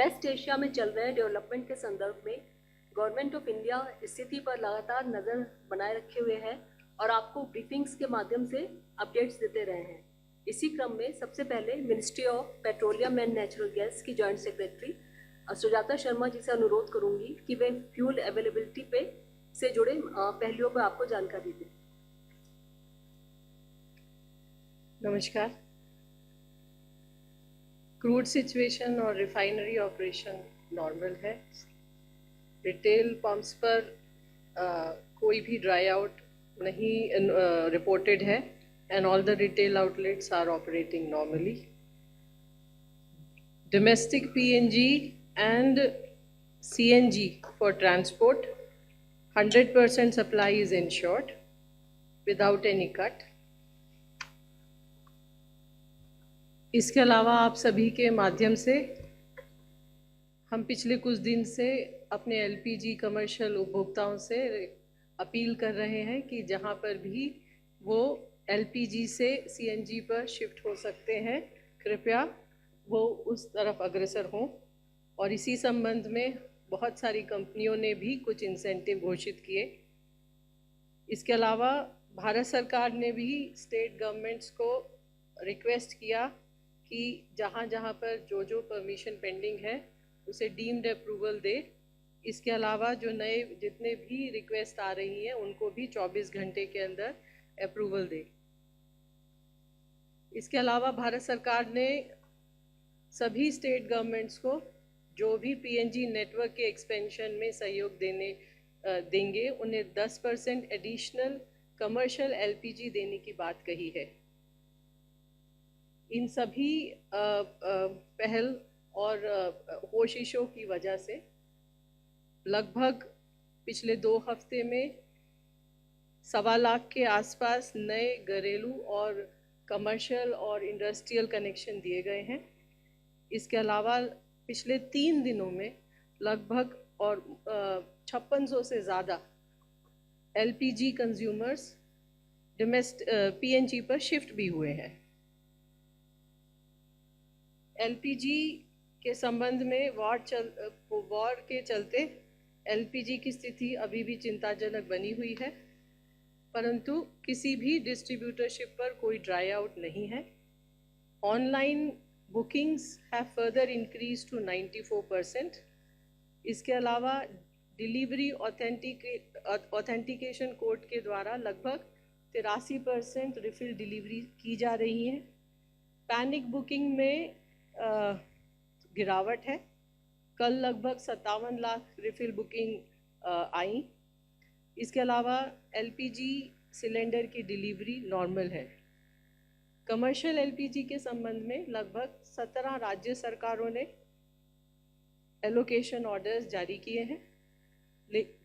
Waste Asia में चल रहे डेवलपमेंट के संदर्भ में गवर्नमेंट ऑफ इंडिया स्थिति पर लगातार नज़र बनाए रखे हुए है और आपको ब्रीफिंग्स के माध्यम से अपडेट्स देते रहे हैं। इसी क्रम में सबसे पहले ministry of petroleum and natural gas की जॉइंट सेक्रेटरी सुजाता शर्मा जी से अनुरोध करूंगी कि वे फ्यूल अवेलेबिलिटी पे से जुड़े पहलुओं पर आपको जानकारी दें। नमस्कार। क्रूड सिचुएशन और रिफाइनरी ऑपरेशन नॉर्मल है। रिटेल पंप्स पर कोई भी ड्राई आउट नहीं रिपोर्टेड है and all the retail outlets are operating normally. Domestic PNG and CNG for transport, 100% supply is ensured without any cut. इसके अलावा आप सभी के माध्यम से हम पिछले कुछ दिन से अपने LPG कमर्शियल उपभोक्ताओं से अपील कर रहे हैं कि जहां पर भी वो LPG से CNG पर शिफ्ट हो सकते हैं, कृपया वो उस तरफ अग्रसर हों। और इसी संबंध में बहुत सारी कंपनियों ने भी कुछ इंसेंटिव घोषित किए। इसके अलावा भारत सरकार ने भी स्टेट गवर्नमेंट्स को रिक्वेस्ट किया कि जहाँ जहाँ पर जो परमिशन पेंडिंग है उसे डीम्ड अप्रूवल दे। इसके अलावा जो नए जितने भी रिक्वेस्ट आ रही हैं उनको भी 24 घंटे के अंदर अप्रूवल दे। इसके अलावा भारत सरकार ने सभी स्टेट गवर्नमेंट्स को जो भी PNG नेटवर्क के एक्सपेंशन में सहयोग देंगे उन्हें 10% एडिशनल कमर्शियल LPG देने की बात कही है। इन सभी पहल और कोशिशों की वजह से लगभग पिछले 2 हफ्ते में 1.25 लाख के आसपास नए घरेलू और कमर्शियल और इंडस्ट्रियल कनेक्शन दिए गए हैं। इसके अलावा पिछले 3 दिनों में लगभग और 5600 से ज़्यादा LPG कंज्यूमर्स PNG पर शिफ्ट भी हुए हैं। LPG के संबंध में वॉर के चलते LPG की स्थिति अभी भी चिंताजनक बनी हुई है, परंतु किसी भी डिस्ट्रीब्यूटरशिप पर कोई ड्राई आउट नहीं है। Online bookings have further increase to 94%। इसके अलावा डिलीवरी ऑथेंटिकेशन कोड के द्वारा लगभग 83% रिफिल डिलीवरी की जा रही है। पैनिक बुकिंग में गिरावट है। कल लगभग 57 लाख रिफिल बुकिंग आई। इसके अलावा LPG सिलेंडर की डिलीवरी नॉर्मल है। कमर्शियल LPG के संबंध में लगभग 17 राज्य सरकारों ने एलोकेशन ऑर्डर्स जारी किए हैं।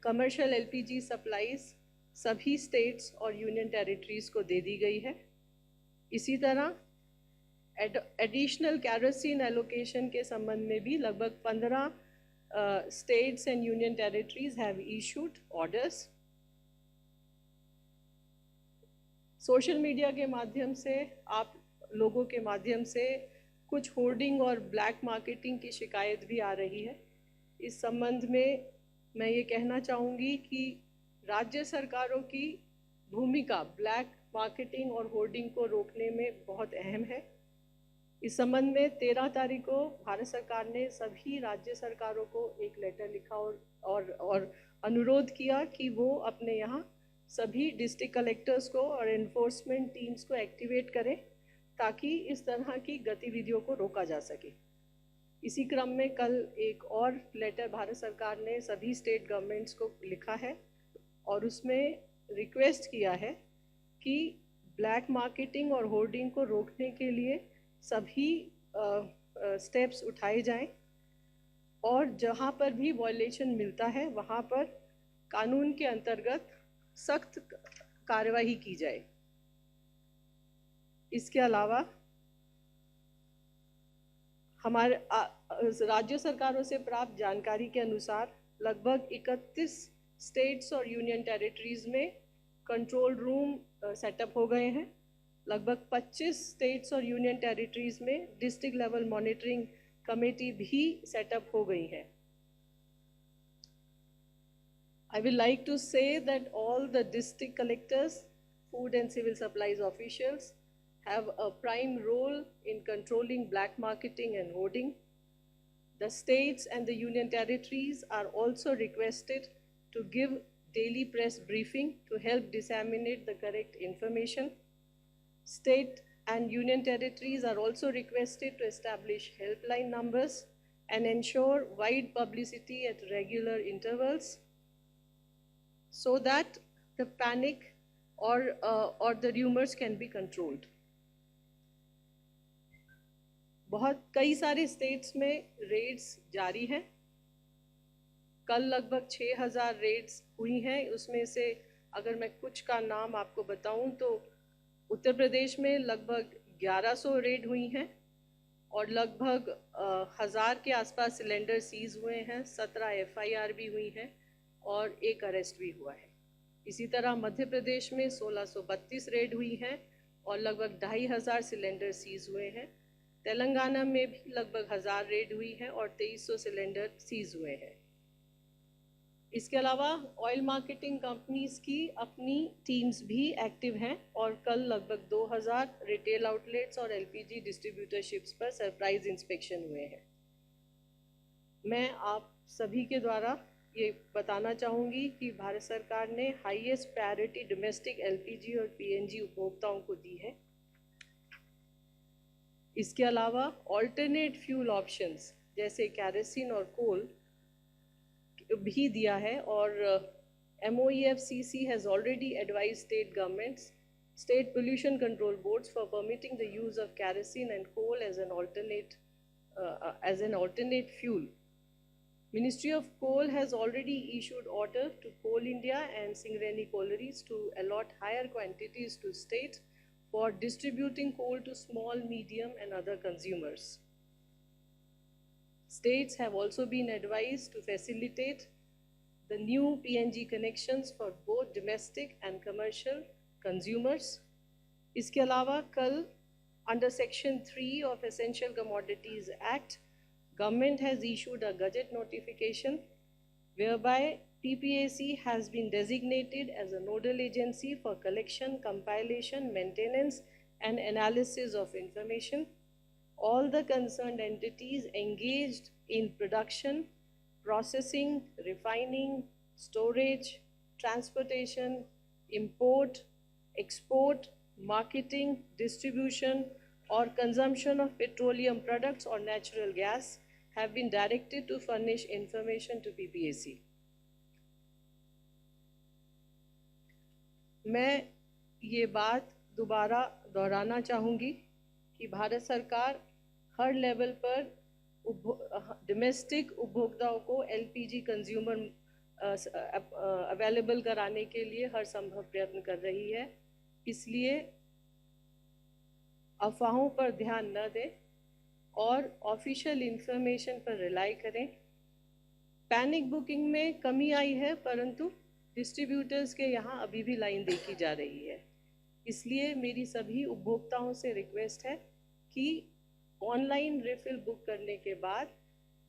कमर्शियल LPG सप्लाईज सभी स्टेट्स और यूनियन टेरिटरीज़ को दे दी गई है। इसी तरह एडिशनल कैरोसिन एलोकेशन के संबंध में भी लगभग 15 states and union territories have issued orders. Social media के माध्यम से आप लोगों के माध्यम से कुछ होर्डिंग और ब्लैक मार्केटिंग की शिकायत भी आ रही है। इस संबंध में मैं ये कहना चाहूँगी कि राज्य सरकारों की भूमिका ब्लैक मार्केटिंग और होर्डिंग को रोकने में बहुत अहम है। इस संबंध में 13 तारीख को भारत सरकार ने सभी राज्य सरकारों को एक लेटर लिखा और अनुरोध किया कि वो अपने यहाँ सभी डिस्ट्रिक्ट कलेक्टर्स को और एनफोर्समेंट टीम्स को एक्टिवेट करें ताकि इस तरह की गतिविधियों को रोका जा सके। इसी क्रम में कल एक और लेटर भारत सरकार ने सभी स्टेट गवर्नमेंट्स को लिखा है और उसमें रिक्वेस्ट किया है कि ब्लैक मार्केटिंग और होर्डिंग को रोकने के लिए सभी स्टेप्स उठाए जाएं और जहां पर भी वायलेशन मिलता है वहां पर कानून के अंतर्गत सख्त कार्रवाई की जाए। इसके अलावा हमारे राज्य सरकारों से प्राप्त जानकारी के अनुसार लगभग 31 स्टेट्स और यूनियन टेरिटरीज़ में कंट्रोल रूम सेटअप हो गए हैं। लगभग 25 स्टेट्स और यूनियन टेरिटरीज़ में डिस्ट्रिक्ट लेवल मॉनिटरिंग कमेटी भी सेटअप हो गई है। I will like to say that all the district collectors, food and civil supplies officials have a prime role in controlling black marketing and hoarding. The states and the union territories are also requested to give daily press briefing to help disseminate the correct information. State and union territories are also requested to establish helpline numbers and ensure wide publicity at regular intervals, so that the panic or the rumors can be controlled. बहुत कई सारे states में Reds जारी हैं। कल लगभग 6000 Reds हुई हैं। उसमें से अगर मैं कुछ का नाम आपको बताऊं तो उत्तर प्रदेश में लगभग 1100 रेड हुई हैं और लगभग 1000 के आसपास सिलेंडर सीज हुए हैं, 17 FIR भी हुई हैं और 1 अरेस्ट भी हुआ है। इसी तरह मध्य प्रदेश में 1632 रेड हुई हैं और लगभग 2500 सिलेंडर सीज हुए हैं। तेलंगाना में भी लगभग 1000 रेड हुई है और 2300 सिलेंडर सीज हुए हैं। इसके अलावा ऑयल मार्केटिंग कंपनीज की अपनी टीम्स भी एक्टिव हैं और कल लगभग 2000 रिटेल आउटलेट्स और LPG डिस्ट्रीब्यूटरशिप्स पर सरप्राइज इंस्पेक्शन हुए हैं। मैं आप सभी के द्वारा ये बताना चाहूँगी कि भारत सरकार ने हाईएस्ट प्रायोरिटी डोमेस्टिक LPG और PNG उपभोक्ताओं को दी है। इसके अलावा ऑल्टरनेट फ्यूल ऑप्शंस जैसे कैरोसिन और कोल भी दिया है और MOEFCC has already advised state governments, state pollution control boards for permitting the use of kerosene and coal as an alternate fuel. Ministry of Coal has already issued order to Coal India and Singareni Collieries to allot higher quantities to states for distributing coal to small, medium and other consumers. States have also been advised to facilitate the new PNG connections for both domestic and commercial consumers. इसके अलावा कल under Section 3 of Essential Commodities Act, Government has issued a Gazette notification whereby PPAC has been designated as a nodal agency for collection, compilation, maintenance and analysis of information. All the concerned entities engaged in production, processing, refining, storage, transportation, import, export, marketing, distribution or consumption of petroleum products or natural gas have been directed to furnish information to PPAC. मैं ये बात दोबारा दोहराना चाहूँगी कि भारत सरकार हर level पर domestic उपभोक्ताओं को LPG कंज्यूमर अवेलेबल कराने के लिए हर संभव प्रयत्न कर रही है। इसलिए अफवाहों पर ध्यान न दें और ऑफिशियल इंफॉर्मेशन पर रिलाई करें। पैनिक बुकिंग में कमी आई है परंतु डिस्ट्रीब्यूटर्स के यहाँ अभी भी लाइन देखी जा रही है। इसलिए मेरी सभी उपभोक्ताओं से रिक्वेस्ट है कि ऑनलाइन रिफिल बुक करने के बाद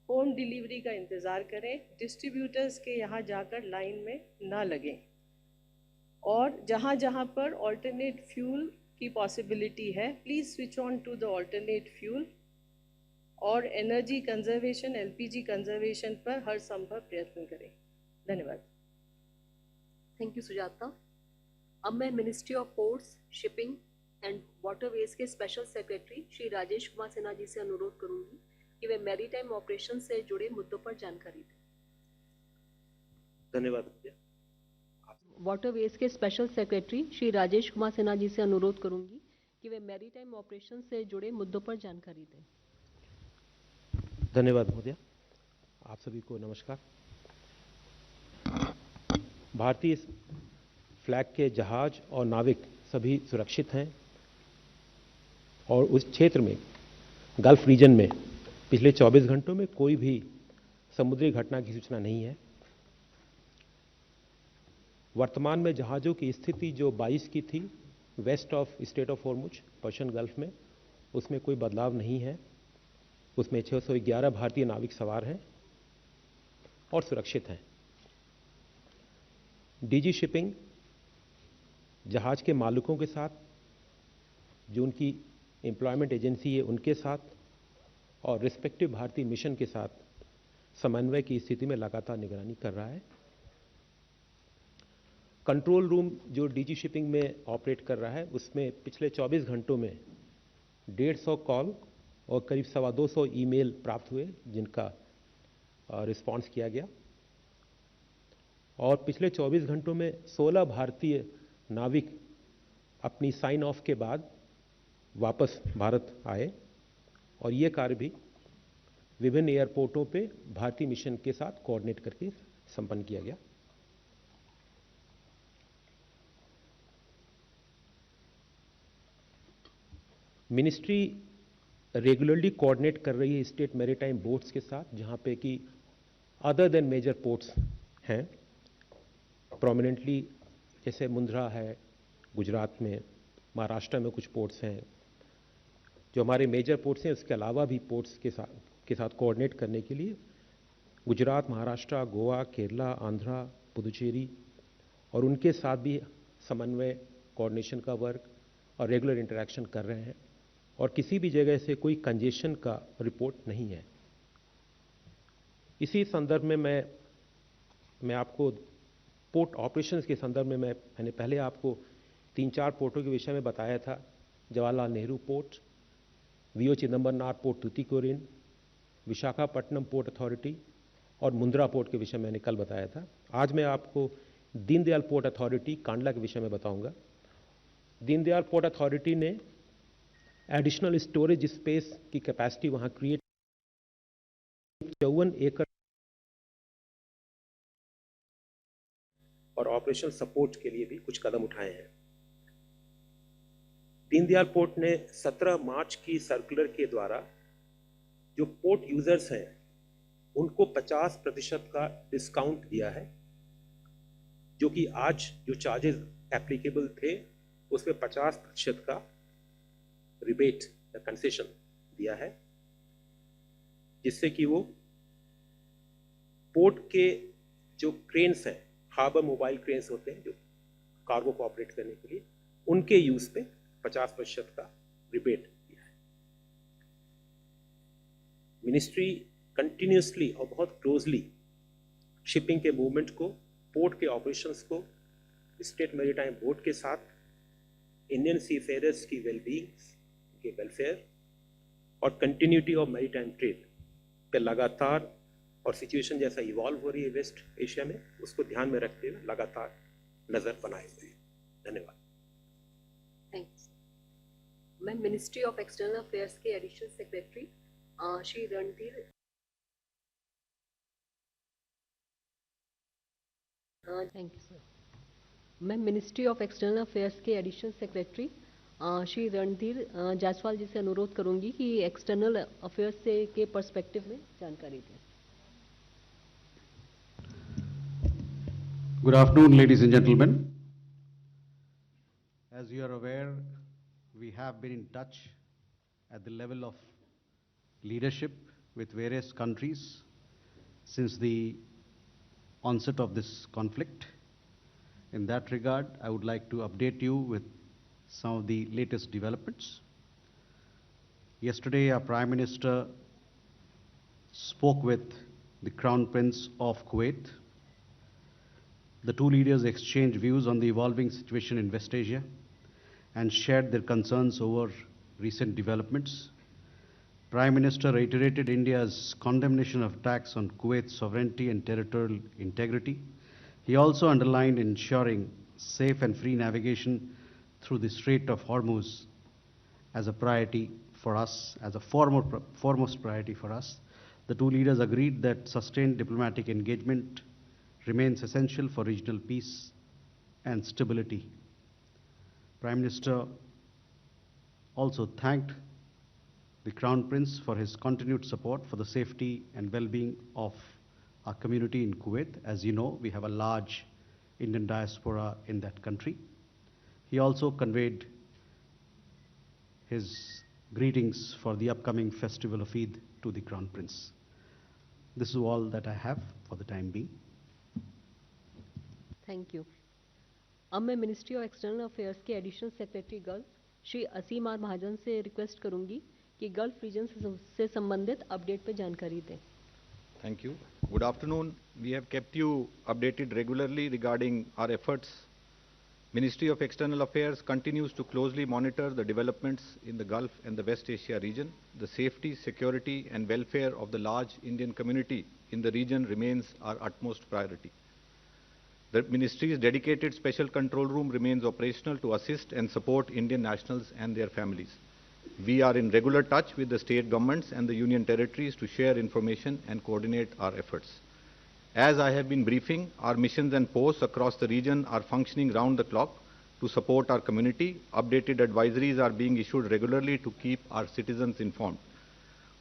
होम डिलीवरी का इंतज़ार करें, डिस्ट्रीब्यूटर्स के यहाँ जाकर लाइन में ना लगें और जहाँ जहाँ पर ऑल्टरनेट फ्यूल की पॉसिबिलिटी है please switch on to the alternate fuel और एनर्जी कंजर्वेशन LPG कंजर्वेशन पर हर संभव प्रयत्न करें। धन्यवाद। Thank you Sujata. अब मैं ministry of ports, shipping and waterways के स्पेशल सेक्रेटरी श्री राजेश कुमार सिन्हा जी से अनुरोध करूंगी कि वे मैरीटाइम ऑपरेशन से जुड़े मुद्दों पर जानकारी दें। धन्यवाद। वाटरवेज के स्पेशल सेक्रेटरी श्री राजेश कुमार सिन्हा जी से अनुरोध करूंगी कि वे मैरीटाइम ऑपरेशन से जुड़े मुद्दों पर जानकारी दें। धन्यवाद महोदय। आप सभी को नमस्कार। भारतीय फ्लैग के जहाज और नाविक सभी सुरक्षित हैं और उस क्षेत्र में गल्फ रीजन में पिछले 24 घंटों में कोई भी समुद्री घटना की सूचना नहीं है। वर्तमान में जहाज़ों की स्थिति जो 22 की थी west of state of Hormuz Persian Gulf में, उसमें कोई बदलाव नहीं है। उसमें 611 भारतीय नाविक सवार हैं और सुरक्षित हैं। डीजी शिपिंग जहाज के मालिकों के साथ, जो उनकी एम्प्लॉयमेंट एजेंसी है उनके साथ, और रिस्पेक्टिव भारतीय मिशन के साथ समन्वय की स्थिति में लगातार निगरानी कर रहा है। कंट्रोल रूम जो डीजी शिपिंग में ऑपरेट कर रहा है, उसमें पिछले 24 घंटों में 150 कॉल और करीब 225 ईमेल प्राप्त हुए, जिनका रिस्पांस किया गया। और पिछले 24 घंटों में 16 भारतीय नाविक अपनी साइन ऑफ के बाद वापस भारत आए, और ये कार्य भी विभिन्न एयरपोर्टों पे भारतीय मिशन के साथ कोऑर्डिनेट करके संपन्न किया गया। मिनिस्ट्री रेगुलरली कोऑर्डिनेट कर रही है स्टेट मैरीटाइम बोर्ड्स के साथ, जहां पे कि अदर देन मेजर पोर्ट्स हैं, प्रोमिनेंटली जैसे मुंद्रा है गुजरात में, महाराष्ट्र में कुछ पोर्ट्स हैं जो हमारे मेजर पोर्ट्स हैं। उसके अलावा भी पोर्ट्स के साथ कोऑर्डिनेट करने के लिए गुजरात, महाराष्ट्र, गोवा, केरला, आंध्रा, पुदुचेरी और उनके साथ भी समन्वय, कोऑर्डिनेशन का वर्क और रेगुलर इंटरेक्शन कर रहे हैं, और किसी भी जगह से कोई कंजेशन का रिपोर्ट नहीं है। इसी संदर्भ में मैं आपको पोर्ट ऑपरेशंस के संदर्भ में मैंने पहले आपको 3-4 पोर्टों के विषय में बताया था। Jawaharlal Nehru port, V O Chidambaranath port Tuticorin, Visakhapatnam port authority और मुंद्रा पोर्ट के विषय में मैंने कल बताया था। आज मैं आपको दीनदयाल पोर्ट अथॉरिटी कांडला के विषय में बताऊंगा। दीनदयाल पोर्ट अथॉरिटी ने एडिशनल स्टोरेज स्पेस की कैपेसिटी वहां क्रिएट 54 एकड़ और ऑपरेशन सपोर्ट के लिए भी कुछ कदम उठाए हैं। दीनदयाल पोर्ट ने 17 मार्च की सर्कुलर के द्वारा जो पोर्ट यूजर्स हैं उनको 50% का डिस्काउंट दिया है, जो कि आज जो चार्जेस एप्लीकेबल थे उसमें 50% का रिबेट या कंसेशन दिया है, जिससे कि वो पोर्ट के जो क्रेन्स हैं, हार्बर मोबाइल क्रेन्स होते हैं जो कार्गो को ऑपरेट करने के लिए, उनके यूज पे 50% का रिबेट दिया है। मिनिस्ट्री कंटिन्यूसली और बहुत क्लोजली शिपिंग के मूवमेंट को, पोर्ट के ऑपरेशंस को स्टेट मैरीटाइम बोर्ड के साथ, इंडियन सीफेयरर्स की वेलबींग के वेलफेयर और कंटिन्यूटी ऑफ मैरीटाइम ट्रेड पे लगातार, और सिचुएशन जैसा इवॉल्व हो रही है वेस्ट एशिया में, उसको ध्यान में रखते हुए लगातार नजर बनाए हुए। धन्यवाद। थैंक्स। मैं मिनिस्ट्री ऑफ एक्सटर्नल अफेयर्स के additional secretary Shri Randhir thank you sir. मैं मिनिस्ट्री ऑफ एक्सटर्नल अफेयर्स के एडिशनल सेक्रेटरी श्री रणधीर जायसवाल जी से अनुरोध करूंगी कि एक्सटर्नल अफेयर्स से के पर्सपेक्टिव में जानकारी दें। Good afternoon, ladies and gentlemen. As you are aware, we have been in touch at the level of leadership with various countries since the onset of this conflict. In that regard, I would like to update you with some of the latest developments. Yesterday, our Prime Minister spoke with the Crown Prince of Kuwait. The two leaders exchanged views on the evolving situation in West Asia and shared their concerns over recent developments. Prime Minister reiterated India's condemnation of attacks on Kuwait's sovereignty and territorial integrity. He also underlined ensuring safe and free navigation through the Strait of Hormuz as a priority for us, as a foremost priority for us. The two leaders agreed that sustained diplomatic engagement remains essential for regional peace and stability. Prime Minister also thanked the Crown Prince for his continued support for the safety and well-being of our community in Kuwait. As you know, we have a large Indian diaspora in that country. He also conveyed his greetings for the upcoming festival of Eid to the Crown Prince. This is all that I have for the time being. Thank you. अब मैं ministry of external affairs के additional secretary gulf Shri Aseem R Mahajan से request करूंगी कि gulf reason से संबंधित update पर जानकारी दें। Thank you. Good afternoon. We have kept you updated regularly regarding our efforts. Ministry of External Affairs continues to closely monitor the developments in the Gulf and the West Asia region. The safety, security and welfare of the large Indian community in the region remains our utmost priority. The ministry's dedicated special control room remains operational to assist and support Indian nationals and their families. We are in regular touch with the state governments and the union territories to share information and coordinate our efforts. As I have been briefing, our missions and posts across the region are functioning round the clock to support our community. Updated advisories are being issued regularly to keep our citizens informed.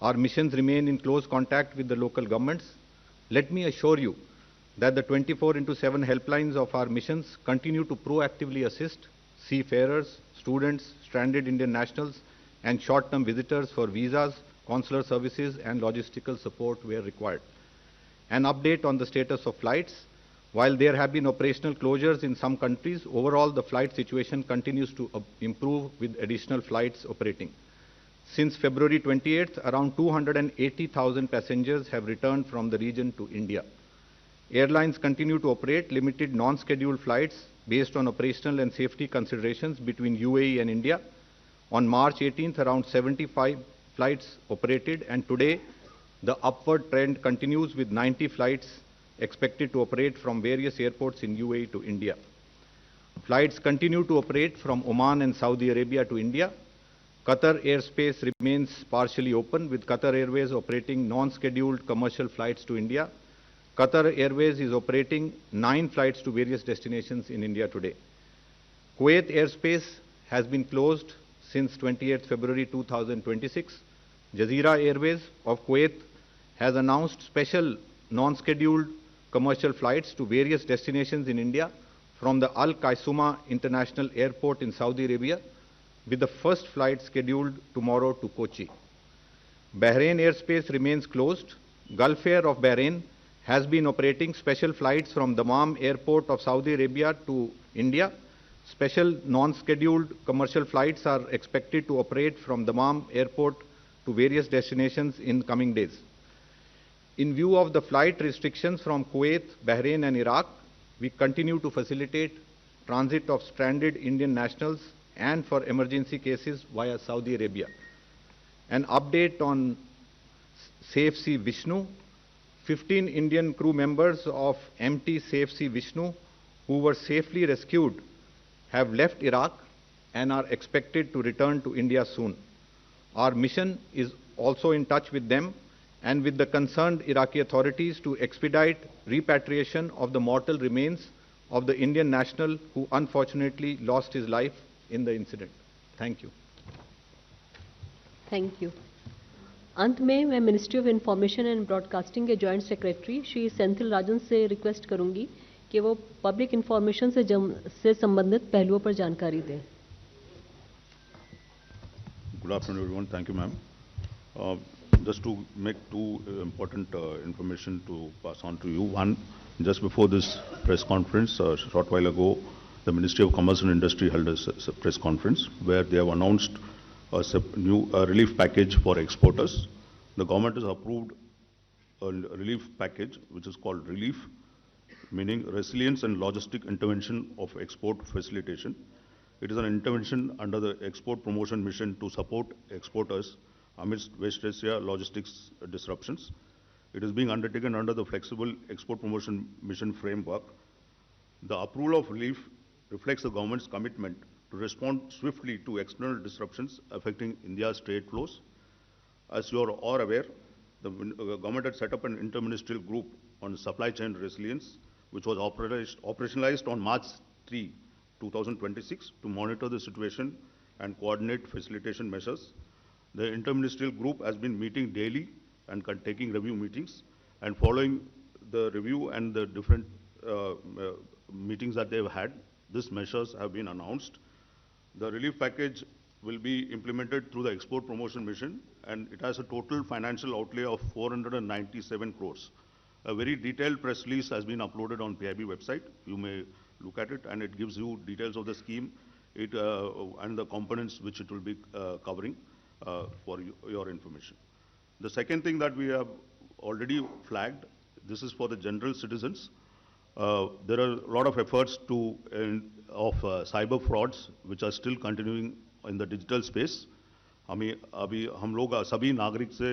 Our missions remain in close contact with the local governments. Let me assure you that the 24/7 helplines of our missions continue to proactively assist seafarers, students, stranded Indian nationals, and short-term visitors for visas, consular services, and logistical support where required. An update on the status of flights. While there have been operational closures in some countries, overall the flight situation continues to improve with additional flights operating. Since February 28th, around 280,000 passengers have returned from the region to India. Airlines continue to operate limited non-scheduled flights based on operational and safety considerations between UAE and India. On March 18th, around 75 flights operated, and today the upward trend continues with 90 flights expected to operate from various airports in UAE to India. Flights continue to operate from Oman and Saudi Arabia to India. Qatar airspace remains partially open, with Qatar Airways operating non-scheduled commercial flights to India. Qatar Airways is operating 9 flights to various destinations in India today. Kuwait airspace has been closed since 28th February 2026. Jazeera Airways of Kuwait has announced special non-scheduled commercial flights to various destinations in India from the Al Qaisuma International Airport in Saudi Arabia, with the first flight scheduled tomorrow to Kochi. Bahrain airspace remains closed. Gulf Air of Bahrain has been operating special flights from Dammam Airport of Saudi Arabia to India. Special non-scheduled commercial flights are expected to operate from Dammam Airport to various destinations in coming days. In view of the flight restrictions from Kuwait, Bahrain and Iraq, we continue to facilitate transit of stranded Indian nationals and for emergency cases via Saudi Arabia. An update on Safe Sea Vishnu. 15 Indian crew members of MT Safe Sea Vishnu who were safely rescued have left Iraq and are expected to return to India soon. Our mission is also in touch with them and with the concerned Iraqi authorities to expedite repatriation of the mortal remains of the Indian national who unfortunately lost his life in the incident. Thank you. Thank you. अंत में मैं ministry of information and broadcasting के joint secretary Shri Senthil राजन से request करूंगी कि वो public information से संबंधित पहलुओं पर जानकारी दें। Good afternoon, everyone. Thank you, ma'am. Just to make two important information to pass on to you. One, just before this press conference, a short while ago, the Ministry of Commerce and Industry held a press conference where they have announced a new relief package for exporters. The government has approved a relief package which is called Relief, meaning Resilience and Logistic Intervention of Export Facilitation. It is an intervention under the Export Promotion Mission to support exporters amidst West Asia logistics disruptions. It is being undertaken under the Flexible Export Promotion Mission framework. The approval of relief reflects the government's commitment to respond swiftly to external disruptions affecting India's trade flows. As you are all aware, the government had set up an interministerial group on supply chain resilience, which was operationalized on March 3, 2026, to monitor the situation and coordinate facilitation measures. The interministerial group has been meeting daily and taking review meetings, and following the review and the different meetings that they've had, these measures have been announced. The relief package will be implemented through the Export Promotion Mission, and it has a total financial outlay of 497 crores. A very detailed press release has been uploaded on PIB website. You may look at it, and it gives you details of the scheme and the components which it will be covering for your information. The second thing that we have already flagged, this is for the general citizens. There are a lot of efforts of cyber frauds which are still continuing in the digital space. अभी हम लोग सभी नागरिक से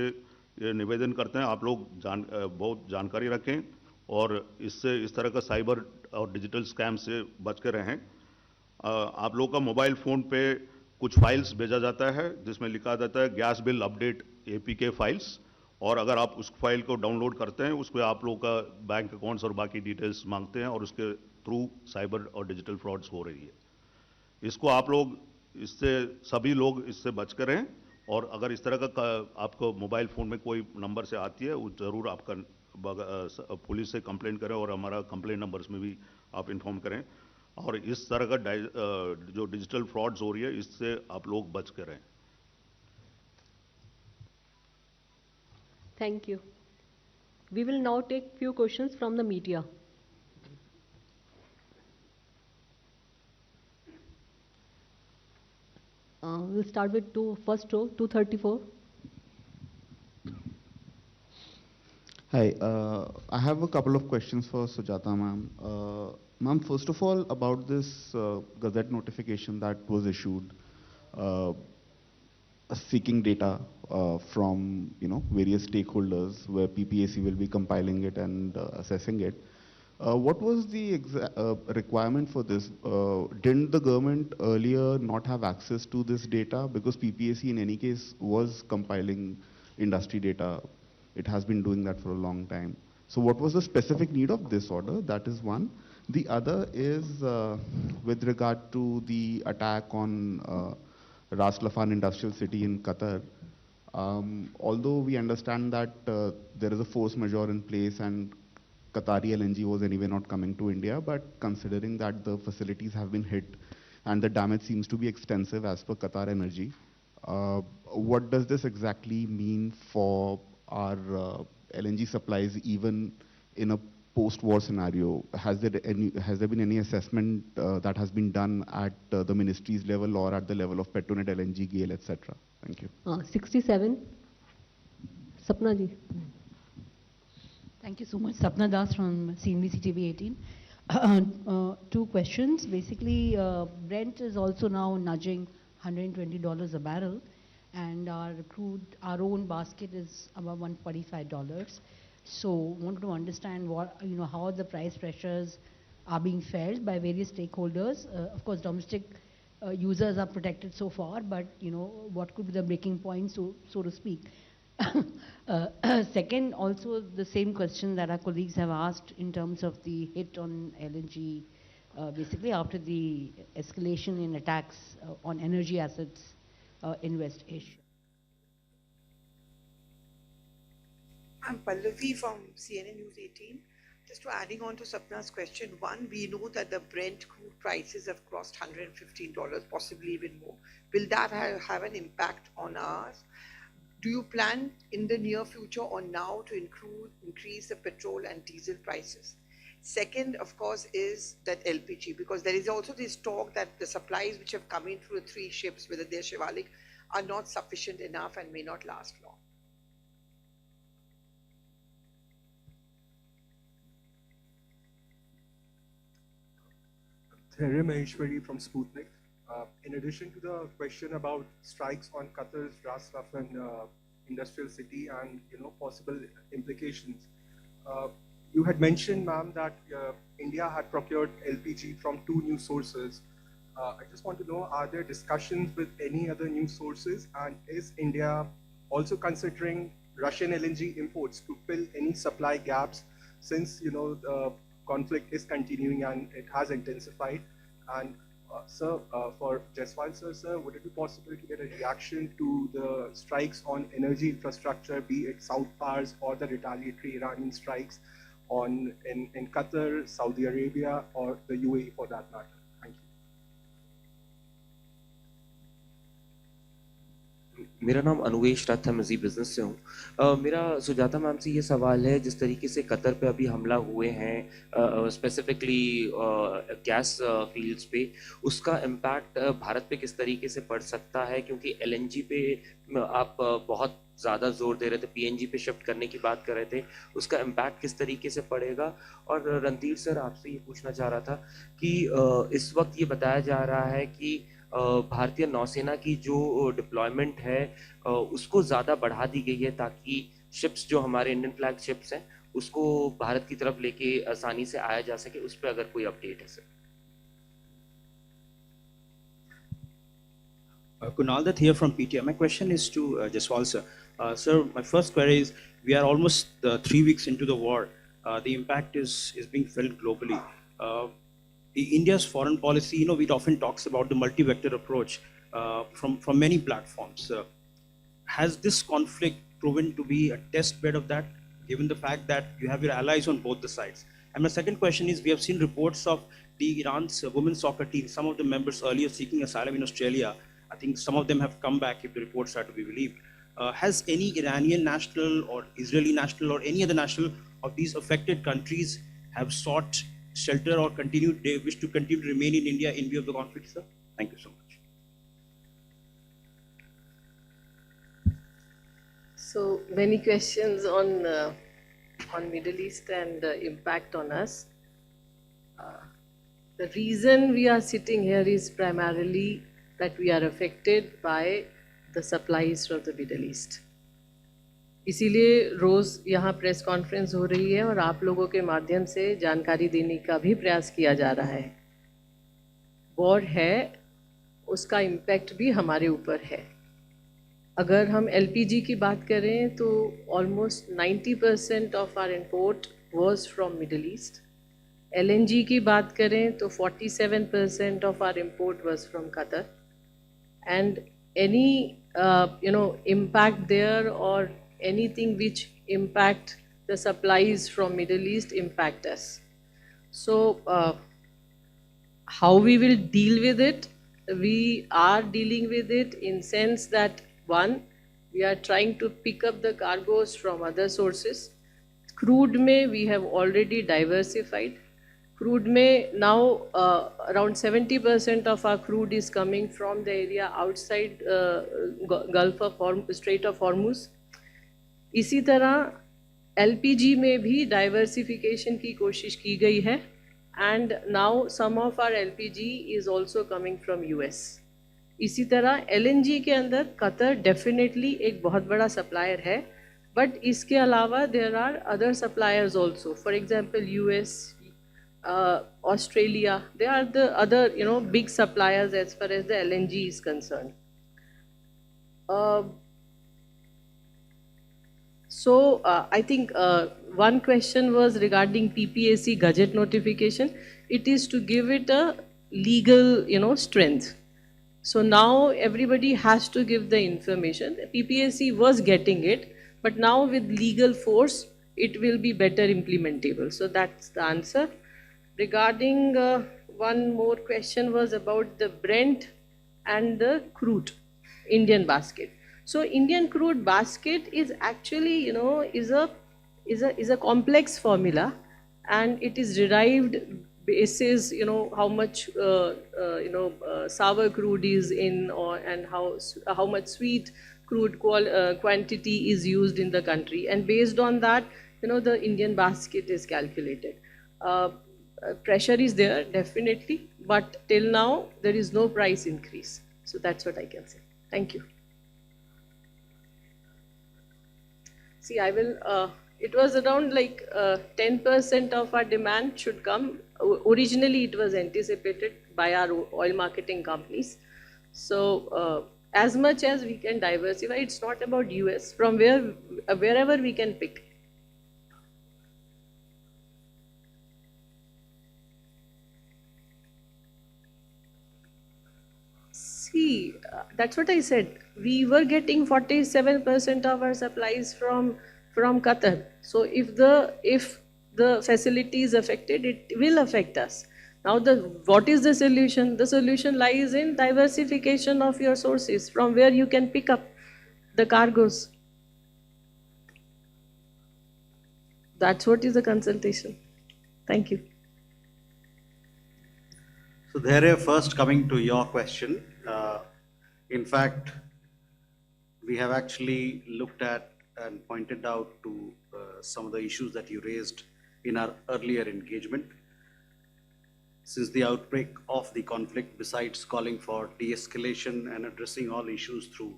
ये निवेदन करते हैं, आप लोग बहुत जानकारी रखें और इससे इस तरह का साइबर और डिजिटल स्कैम से बच के रहें। आप लोग का मोबाइल फ़ोन पे कुछ फाइल्स भेजा जाता है जिसमें लिखा जाता है gas bill update APK files, और अगर आप उस फाइल को डाउनलोड करते हैं उसमें आप लोग का बैंक अकाउंट्स और बाकी डिटेल्स मांगते हैं और उसके थ्रू साइबर और डिजिटल फ्रॉड्स हो रही है। इसको आप लोग सभी लोग इससे बच कर रहें, और अगर इस तरह का आपको मोबाइल फ़ोन में कोई नंबर से आती है, ज़रूर आपका पुलिस से कंप्लेंट करें और हमारा कंप्लेंट नंबर्स में भी आप इन्फॉर्म करें, और इस तरह का जो डिजिटल फ्रॉड्स हो रही है इससे आप लोग बच कर रहें। Thank you. We will now take few questions from the media. We'll start with first row, 234. Hi, I have a couple of questions for Sujata ma'am. Ma'am, first of all, about this Gazette notification that was issued, seeking data from various stakeholders, where PPAC will be compiling it and assessing it. What was the requirement for this? Didn't the government earlier not have access to this data? Because PPAC in any case was compiling industry data. It has been doing that for a long time. So what was the specific need of this order? That is one. The other is with regard to the attack on Ras Laffan Industrial City in Qatar. Although we understand that there is a force majeure in place and Qatari LNG was anyway not coming to India, but considering that the facilities have been hit and the damage seems to be extensive as per Qatar Energy, what does this exactly mean for our LNG supplies even in a post-war scenario? Has there been any assessment that has been done at the ministry's level or at the level of Petronet, LNG, GAIL, etc.? Thank you. 67. Sapna ji. Thank you so much. Sapna Das from CNBC TV 18. Two questions. Basically, Brent is also now nudging $120 a barrel, and our own basket is about $145. So, wanted to understand how the price pressures are being felt by various stakeholders. Of course, domestic users are protected so far, but what could be the breaking point, so to speak. Second, also the same question that our colleagues have asked in terms of the hit on LNG, basically after the escalation in attacks on energy assets in West Asia. I'm Pallavi from CNN News 18. Just to adding on to Sapna's question, one, we know that the Brent crude prices have crossed $115, possibly even more. Will that have an impact on ours? Do you plan in the near future or now to increase the petrol and diesel prices? Second, of course, is that LPG, because there is also this talk that the supplies which have come in through the 3 ships, whether they're Shivalik, are not sufficient enough and may not last long. Thairy Maheshwari from Sputnik. In addition to the question about strikes on Qatar's Ras Laffan industrial city and possible implications, you had mentioned, ma'am, that India had procured LPG from 2 new sources. I just want to know, are there discussions with any other new sources, and is India also considering Russian LNG imports to fill any supply gaps, since the conflict is continuing and it has intensified? And sir, for Jaiswal sir, would it be possible to get a reaction to the strikes on energy infrastructure, be it South Pars or the retaliatory Iranian strikes in Qatar, Saudi Arabia, or the UAE for that matter? Thank you. मेरा नाम अनुवेश राथ है, मैं जी business से हूँ। मेरा Sujata ma'am से ये सवाल है, जिस तरीके से कतर पे अभी हमला हुए हैं स्पेसिफिकली गैस फील्ड्स पे, उसका इम्पैक्ट भारत पे किस तरीके से पड़ सकता है? क्योंकि एलएनजी पे आप बहुत ज़्यादा जोर दे रहे थे, पीएनजी पे शिफ्ट करने की बात कर रहे थे, उसका इम्पैक्ट किस तरीके से पड़ेगा? और रणधीर सर, आपसे ये पूछना चाह रहा था कि इस वक्त ये बताया जा रहा है कि भारतीय नौसेना की जो डिप्लॉयमेंट है उसको ज़्यादा बढ़ा दी गई है, ताकि शिप्स जो हमारे इंडियन फ्लैग शिप्स हैं उसको भारत की तरफ लेके आसानी से आया जा सके। उस पर अगर कोई अपडेट है sir. Kunal Dutt here from PTI. My question is to Jaswal sir. Sir, my first query is, we are almost 3 weeks into the war. The impact is being felt globally. India's foreign policy, it often talks about the multi-vector approach from many platforms. Has this conflict proven to be a test bed of that, given the fact that you have your allies on both the sides? And my second question is, we have seen reports of the Iran's women's soccer team, some of the members earlier seeking asylum in Australia. I think some of them have come back, if the reports are to be believed. Has any Iranian national or Israeli national or any other national of these affected countries have sought shelter or they wish to continue to remain in India in view of the conflict, sir? Thank you so much. So many questions on Middle East and impact on us. The reason we are sitting here is primarily that we are affected by the supplies from the Middle East. इसीलिए रोज़ यहाँ press conference हो रही है और आप लोगों के माध्यम से जानकारी देने का भी प्रयास किया जा रहा है। वॉर है, उसका इम्पैक्ट भी हमारे ऊपर है। अगर हम एलपीजी की बात करें तो almost 90% of our import was from Middle East. LNG की बात करें तो 47% of our import was from Qatar. And any impact there or anything which impact the supplies from Middle East impact us. So how we will deal with it? We are dealing with it in sense that, one, we are trying to pick up the cargoes from other sources. Crude mein we have already diversified. Crude mein now around 70% of our crude is coming from the area outside Strait of Hormuz. इसी तरह LPG में भी diversification की कोशिश की गई है and now some of our LPG is also coming from US. इसी तरह एलएनजी के अंदर कतर डेफिनेटली एक बहुत बड़ा सप्लायर है, बट इसके अलावा there are other suppliers also, for example US, Australia, they are the other big suppliers as far as the LNG is concerned. I think one question was regarding PPAC gadget notification. It is to give it a legal strength. So now everybody has to give the information. PPAC was getting it, but now with legal force it will be better implementable. So that's the answer. Regarding one more question was about the Brent and the crude Indian basket. So Indian crude basket is actually is a complex formula, and it is derived basis how much sour crude is in, and how much sweet crude quantity is used in the country, and based on that the Indian basket is calculated. Pressure is there definitely, but till now there is no price increase. So that's what I can say. Thank you. See, I will, it was around like 10% of our demand should come. Originally it was anticipated by our oil marketing companies. So as much as we can diversify, it's not about US, from wherever we can pick. See, that's what I said. We were getting 47% of our supplies from Qatar. So if the facility is affected, it will affect us. Now, what is the solution? The solution lies in diversification of your sources from where you can pick up. The cargoes. That's what is the consultation. Thank you. So there, first coming to your question, in fact, we have actually looked at and pointed out to some of the issues that you raised in our earlier engagement. Since the outbreak of the conflict, besides calling for de-escalation and addressing all issues through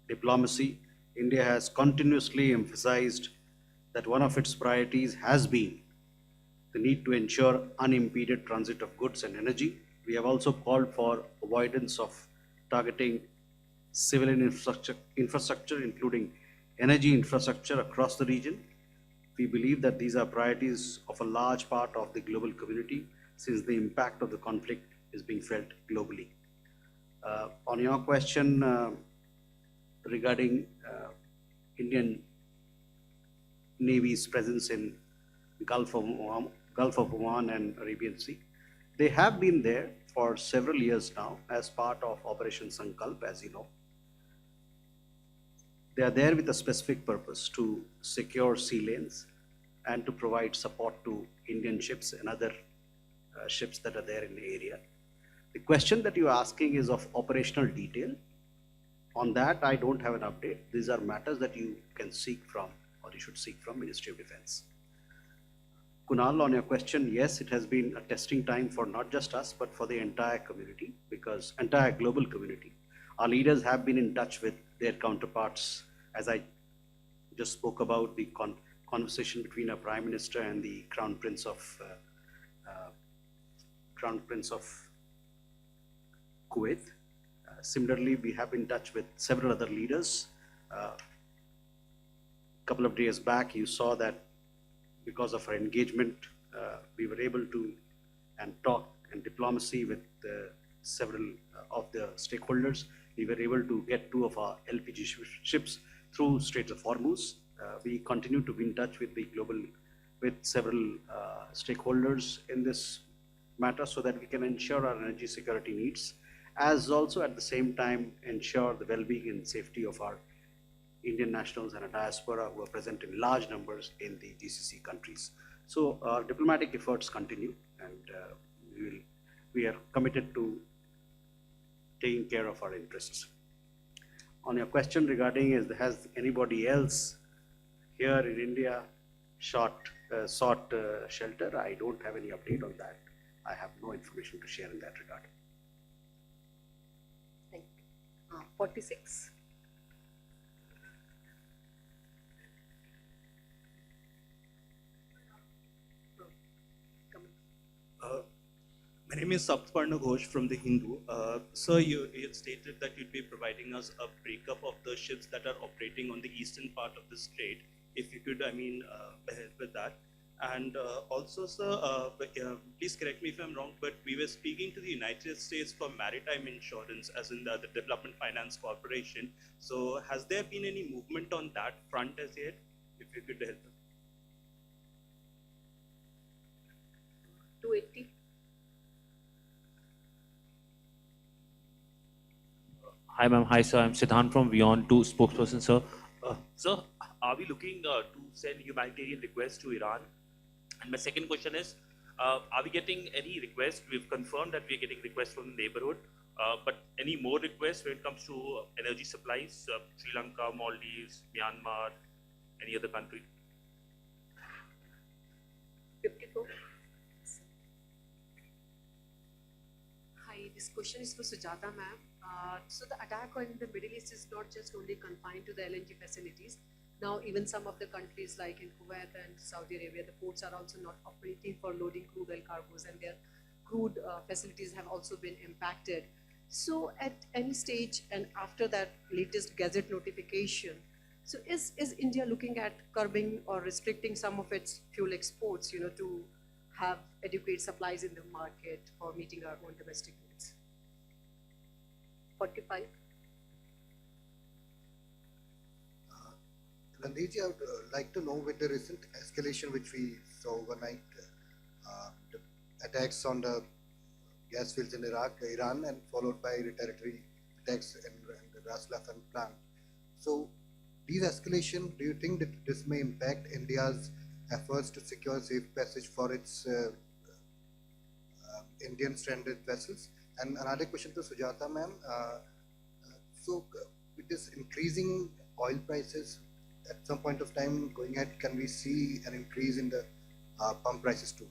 diplomacy, India has continuously emphasized that one of its priorities has been the need to ensure unimpeded transit of goods and energy. We have also called for avoidance of targeting civilian infrastructure, including energy infrastructure across the region. We believe that these are priorities of a large part of the global community, since the impact of the conflict is being felt globally. On your question regarding Indian Navy's presence in Gulf of Oman and Arabian Sea, they have been there for several years now as part of Operation Sankalp, as you know. They are there with a specific purpose to secure sea lanes and to provide support to Indian ships and other ships that are there in the area. The question that you're asking is of operational detail. On that, I don't have an update. These are matters that you can seek from, or you should seek from, Ministry of Defense. Kunal, on your question, yes, it has been a testing time for not just us, but for the entire community, because entire global community. Our leaders have been in touch with their counterparts, as I just spoke about the conversation between our Prime Minister and the Crown Prince of Kuwait. Similarly, we have been in touch with several other leaders. A couple of days back, you saw that because of our engagement, we were able to talk and diplomacy with several of the stakeholders. We were able to get 2 of our LPG ships through Straits of Hormuz. We continue to be in touch with with several stakeholders in this matter, so that we can ensure our energy security needs, as also at the same time ensure the well-being and safety of our Indian nationals and a diaspora who are present in large numbers in the GCC countries. So our diplomatic efforts continue, and we are committed to taking care of our interests. On your question regarding has anybody else here in India sought shelter, I don't have any update on that. I have no information to share in that regard. Thank you. 46. My name is Saptarna Ghosh from The Hindu. Sir, you had stated that you'd be providing us a breakup of the ships that are operating on the eastern part of the strait. If you could, help with that. And also, sir, please correct me if I'm wrong, but we were speaking to the United States for maritime insurance, as in the Development Finance Corporation. So has there been any movement on that front as yet? If you could help. 280. Hi, ma'am. Hi, sir. I'm Siddhant from Beyond 2 spokesperson, sir. Sir, are we looking to send humanitarian requests to Iran? And my second question is, are we getting any requests? We've confirmed that we're getting requests from the neighborhood, but any more requests when it comes to energy supplies, Sri Lanka, Maldives, Myanmar, any other country? 54. Hi, this question is for Sujata ma'am. So the attack on the Middle East is not just only confined to the LNG facilities. Now even some of the countries like in Kuwait and Saudi Arabia, the ports are also not operating for loading crude oil cargoes, and their crude facilities have also been impacted. So at any stage and after that latest Gazette notification, so is India looking at curbing or restricting some of its fuel exports, to have adequate supplies in the market for meeting our own domestic needs? 45. Randeep, I would like to know, with the recent escalation which we saw overnight, the attacks on the gas fields in Iran, and followed by retaliatory attacks in the Ras Laffan plant. So these escalation, do you think that this may impact India's efforts to secure safe passage for its Indian stranded vessels? And another question to Sujata ma'am. So with this increasing oil prices, at some point of time going ahead, can we see an increase in the pump prices too?